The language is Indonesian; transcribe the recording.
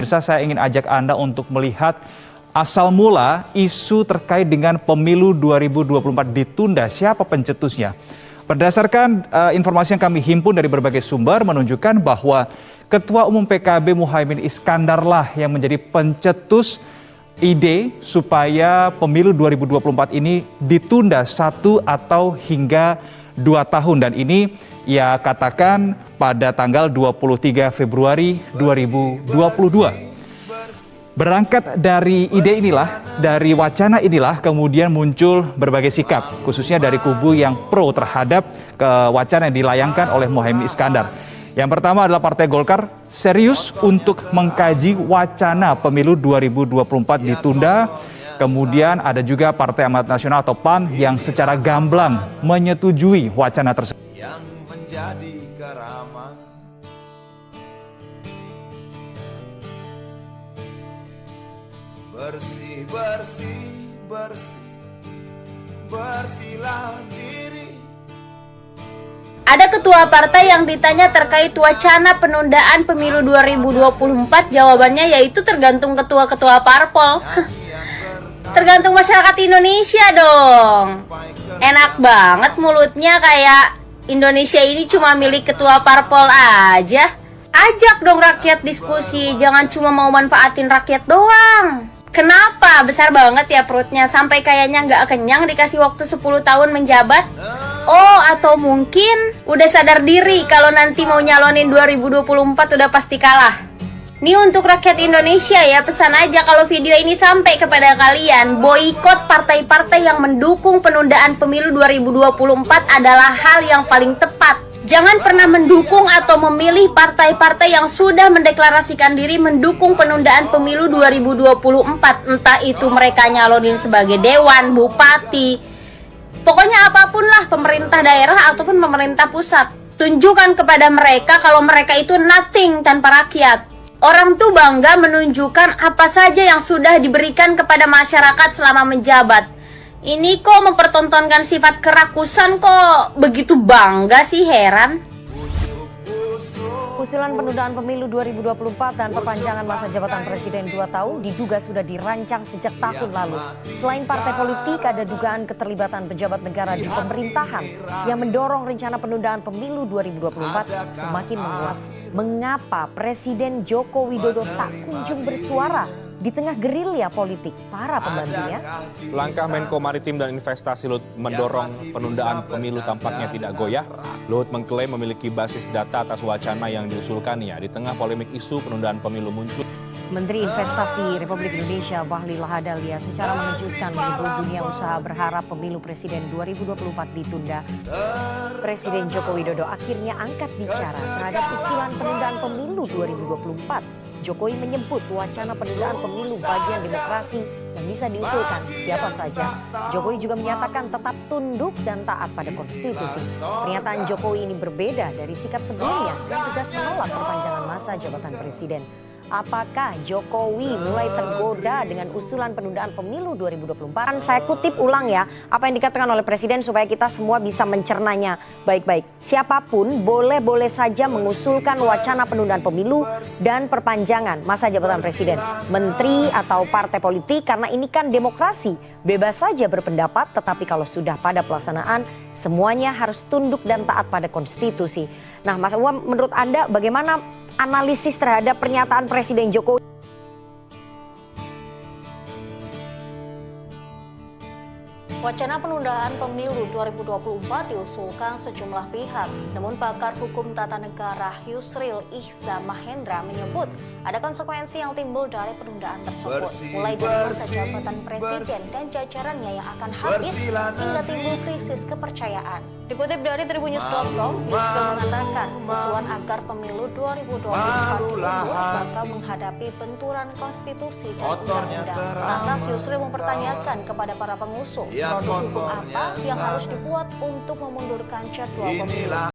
Pemirsa, saya ingin ajak Anda untuk melihat asal mula isu terkait dengan pemilu 2024 ditunda. Siapa pencetusnya? Berdasarkan informasi yang kami himpun dari berbagai sumber menunjukkan bahwa Ketua Umum PKB Muhaimin Iskandar lah yang menjadi pencetus ide supaya pemilu 2024 ini ditunda 1 atau hingga 2 tahun, dan ini ia katakan pada tanggal 23 Februari 2022. Berangkat dari ide inilah, dari wacana inilah kemudian muncul berbagai sikap, khususnya dari kubu yang pro terhadap wacana yang dilayangkan oleh Muhaimin Iskandar. Yang pertama adalah Partai Golkar serius untuk mengkaji wacana pemilu 2024 ditunda. Kemudian ada juga Partai Amanat Nasional atau PAN yang secara gamblang menyetujui wacana tersebut. Yang menjadi keramat. Bersih, bersih, bersih, bersihlah diri. Ada ketua partai yang ditanya terkait wacana penundaan pemilu 2024, jawabannya yaitu tergantung ketua-ketua parpol. Tergantung masyarakat Indonesia dong. Enak banget mulutnya, kayak Indonesia ini cuma milik ketua parpol aja. Ajak dong rakyat diskusi, jangan cuma mau manfaatin rakyat doang. Kenapa besar banget ya perutnya sampai kayaknya nggak kenyang dikasih waktu 10 tahun menjabat? Oh, atau mungkin udah sadar diri kalau nanti mau nyalonin 2024 udah pasti kalah. Nih untuk rakyat Indonesia ya, pesan aja kalau video ini sampai kepada kalian, boikot partai-partai yang mendukung penundaan pemilu 2024 adalah hal yang paling tepat. Jangan pernah mendukung atau memilih partai-partai yang sudah mendeklarasikan diri mendukung penundaan pemilu 2024. Entah itu mereka nyalonin sebagai dewan, bupati, pokoknya apapun lah, pemerintah daerah ataupun pemerintah pusat. Tunjukkan kepada mereka kalau mereka itu nothing tanpa rakyat. Orang tuh bangga menunjukkan apa saja yang sudah diberikan kepada masyarakat selama menjabat. Ini kok mempertontonkan sifat kerakusan kok begitu bangga sih, heran. Usulan penundaan pemilu 2024 dan perpanjangan masa jabatan presiden 2 tahun diduga sudah dirancang sejak tahun lalu. Selain partai politik, ada dugaan keterlibatan pejabat negara di pemerintahan yang mendorong rencana penundaan pemilu 2024 semakin menguat. Mengapa Presiden Joko Widodo tak kunjung bersuara di tengah gerilya politik para pembantunya? Langkah Menko Maritim dan Investasi Luhut mendorong penundaan pemilu tampaknya tidak goyah. Luhut mengklaim memiliki basis data atas wacana yang diusulkannya di tengah polemik isu penundaan pemilu muncul. Menteri Investasi Republik Indonesia Bahlil Lahadalia secara mengejutkan menyebut dunia usaha berharap pemilu presiden 2024 ditunda. Presiden Joko Widodo akhirnya angkat bicara terhadap usulan penundaan pemilu 2024. Jokowi menyebut wacana penundaan pemilu bagian demokrasi yang bisa diusulkan siapa saja. Jokowi juga menyatakan tetap tunduk dan taat pada konstitusi. Pernyataan Jokowi ini berbeda dari sikap sebelumnya yang tegas menolak perpanjangan masa jabatan presiden. Apakah Jokowi mulai tergoda dengan usulan penundaan pemilu 2024? Saya kutip ulang ya, apa yang dikatakan oleh Presiden supaya kita semua bisa mencernanya baik-baik. Siapapun boleh-boleh saja mengusulkan wacana penundaan pemilu dan perpanjangan masa jabatan Presiden. Menteri atau partai politik, karena ini kan demokrasi. Bebas saja berpendapat, tetapi kalau sudah pada pelaksanaan, semuanya harus tunduk dan taat pada konstitusi. Nah, Mas Umam, menurut Anda bagaimana analisis terhadap pernyataan Presiden Jokowi? Wacana penundaan pemilu 2024 diusulkan sejumlah pihak. Namun pakar hukum tata negara Yusril Ihza Mahendra menyebut ada konsekuensi yang timbul dari penundaan tersebut. Mulai dari masa jabatan presiden dan jajarannya yang akan habis hingga timbul krisis kepercayaan. Dikutip dari tribunnews.com, Yusril mengatakan usulan agar pemilu 2024 diundur bakal menghadapi benturan konstitusi dan undang-undang. Lantas Yusril mempertanyakan kepada para pengusung, produk hukum apa yang harus dibuat untuk memundurkan jadwal pemilu.